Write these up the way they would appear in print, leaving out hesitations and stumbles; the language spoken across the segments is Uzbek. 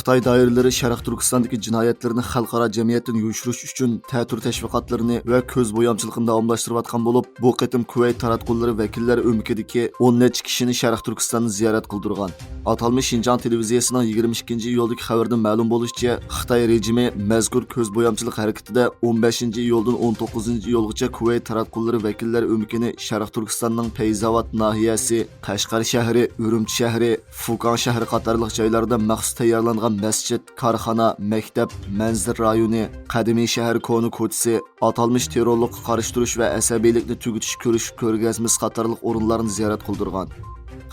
Xitoy doiralari Sharq Turkistondagi jinoyatlarni xalqaro jamiyatdan yo'shirish uchun ta'tir tashviqotlarini va ko'z bo'yamchilikni davomlashtirayotgan bo'lib, bu qitim Kuvayt taratqullari vakillari o'mikidagi 10 necha kishini Sharq Turkistonni ziyorat qildirgan. Atalmış Şinjan televiziyasining 22-iyuldagi xabarida ma'lum bo'lishicha, Xitoy rejimi mazkur ko'z bo'yamchilik harakatida 15-iyuldan 19-iyulgacha Kuvayt taratqullari vakillari o'mikini Sharq Turkistonning Feyzabad nahiyasi, Qashqar shahri, Urumchi shahri, Fukan shahri qatorliq joylarda maxsus tayyorlangan masjid, korxona, maktab, manzil rayoni, qadimiy shahar koni ko'chasi, atalmış terrorlikqa qarshi turish va asabiylikni tugutish ko'rgazmasi qatorliq o'rinlarni ziyorat qildirgan.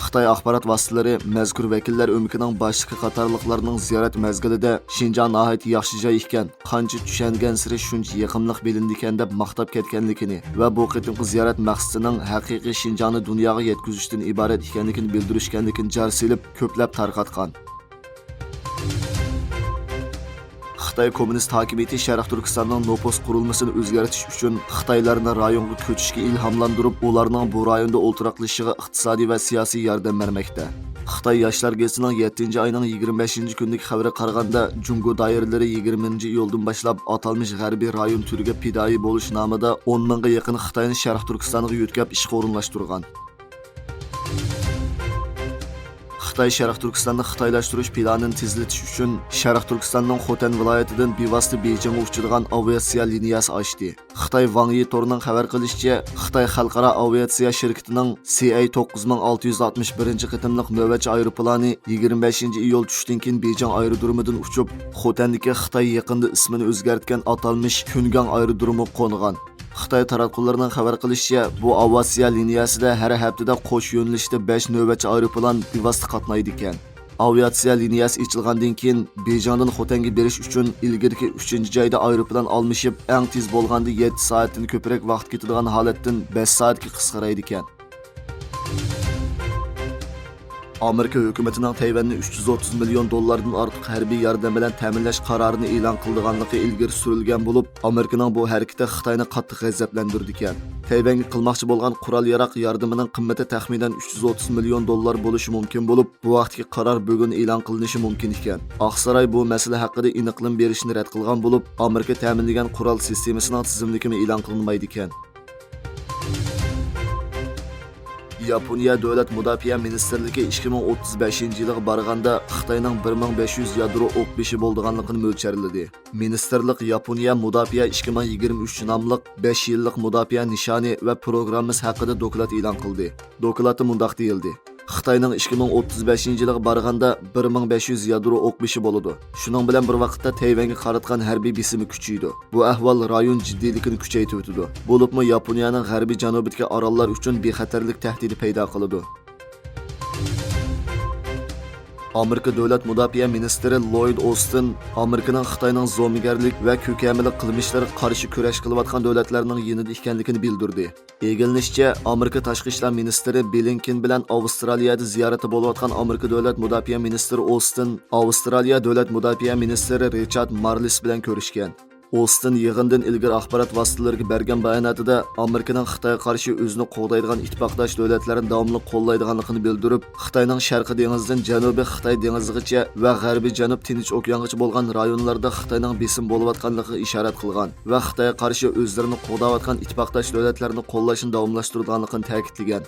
Xitoy axborot vositalari mazkur vakillar o'mikining boshliqi qatorliqlarning ziyorat mazgilida Şinjan nihoyat yaxshi joy ekan, qancha tushangan siri shuncha yaqinlik bilindi ekan deb maqtab ketganligini va bu qitimqi ziyorat maqsadining haqiqiy Şinjanni dunyoga yetkazishdan iborat ekanligini bildirishganligini jar silib ko'plab tarqatgan. Xitoy Kommunist hokimiyati Sharq Turkistonning nopos qurilmasini o'zgartirish uchun Xitoylarni rayonga ko'chishga ilhomlantirib, ularning bu rayonda o'ltiraqlashishiga iqtisodiy va siyosiy yordam bermoqda. Xitoy yoshlar gazetining 7-oyning 25-kundagi xabari qaraganda, Jungo doiralari 20-iyuldan boshlab atalmış g'arbiy rayon turiga pidoi bo'lish nomida 10 mingga yaqin Xitoyni Sharq Turkistonga yo'tkab ishga o'rinlashtirgan. Xitoy Sharq Turkistonni xitoylashtirish planini tezlatish uchun Sharq Turkistonning Xotan viloyatidan bevosita Beyjingga uchadigan aviatsiya liniyasi ochdi. Xitoy Wang Yi torining xabar qilishicha, Xitoy xalqaro aviatsiya shirkatining CA9661-qitimliq navbatchi aeroplani 25-iyul tushdan keyin Beyjing aerodromidan uchib, Xotandagi Xitoy yaqinda ismini o'zgartgan atalmış Kungang aerodromi qo'ngan. Xitoy taratqullarining xabar qilishicha, bu aviatsiya liniyasida har haftada qo'sh yo'nalishda 5 navbatchi aeroplan bevosita qatnaydi ekan. Aviatsiya liniyasi ochilgandan keyin Beyjingdan Xotanga berish uchun ilgirki 3-joyda aeroplan almashib, eng tez bo'lganda 7 soatdan ko'proq vaqt ketadigan holatdan 5 soatga qisqaraydi ekan. Amerika hukumatining Tayvanni 330 million dollardan ortiq harbiy yordam bilan ta'minlash qarorini e'lon qilganligi ilgari surilgan bo'lib, Amerikaning bu harakati Xitoyni qattiq g'azablantirdi ekan. Tayvanga qilmoqchi bo'lgan qurol-yarog' yordamining qimmati taxminan 330 million dollar bo'lishi mumkin bo'lib, bu vaqtdagi qaror bugun e'lon qilinishi mumkin ekan. Oqsaroy bu masala haqida aniqlik berishni rad qilgan bo'lib, Amerika ta'minlagan qurol sistemasining tizimligini e'lon qilinmaydi ekan. Yaponiya Davlat Mudofaa Ministerligi 2035-yilga borganda Xitoyning 1500 yadro o'q beshi bo'lganligini mo'lcharladi. Ministerlik Yaponiya Mudofaa 2023 nomli 5 yillik mudofaa nishoni va programmasi haqida doklad e'lon qildi. Dokladda mundaq deyildi: Xitoyning 2035-yilga borganda 1500 yadro o'q beshi bo'ladi. Shuning bilan bir vaqtda Tayvanga qaratgan harbiy besimi kuchaydi. Bu ahvol rayon jiddiyligini kuchaytirib o'tadi. Bo'libmi Yaponiyaning g'arbiy janubidagi orollar uchun bexatarlik tahdidi paydo qiladi. Amerika Davlat Mudofaa ministri Lloyd Austin Amerikaning Xitoyning zo'migarlik va ko'kamilik qilmishlari qarshi kurash qilayotgan davlatlarning yanida ekanligini bildirdi. Egilishicha, Amerika tashqi ishlar ministri Blinken bilan Avstraliyada ziyorati bo'layotgan Amerika Davlat Mudofaa ministri Austin, Avstraliya Davlat Mudofaa ministri Richard Marles bilan ko'rishgan. Austin yig'indan ilgari axborot vositalariga bergan bayonotida Amerikaning Xitoyga qarshi o'zini qo'g'daydigan ittifoqdosh davlatlarni davomli qo'llaydiganligini bildirib, Xitoyning Sharqiy dengizidan Janubiy Xitoy dengizigacha va G'arbiy Janub Tinch okeanigacha bo'lgan rayonlarda Xitoyning besim bo'layotganligiga ishorat qilgan va Xitoyga qarshi o'zlarini qo'g'dayotgan ittifoqdosh davlatlarni qo'llashni davomlashtirganligini ta'kidlagan.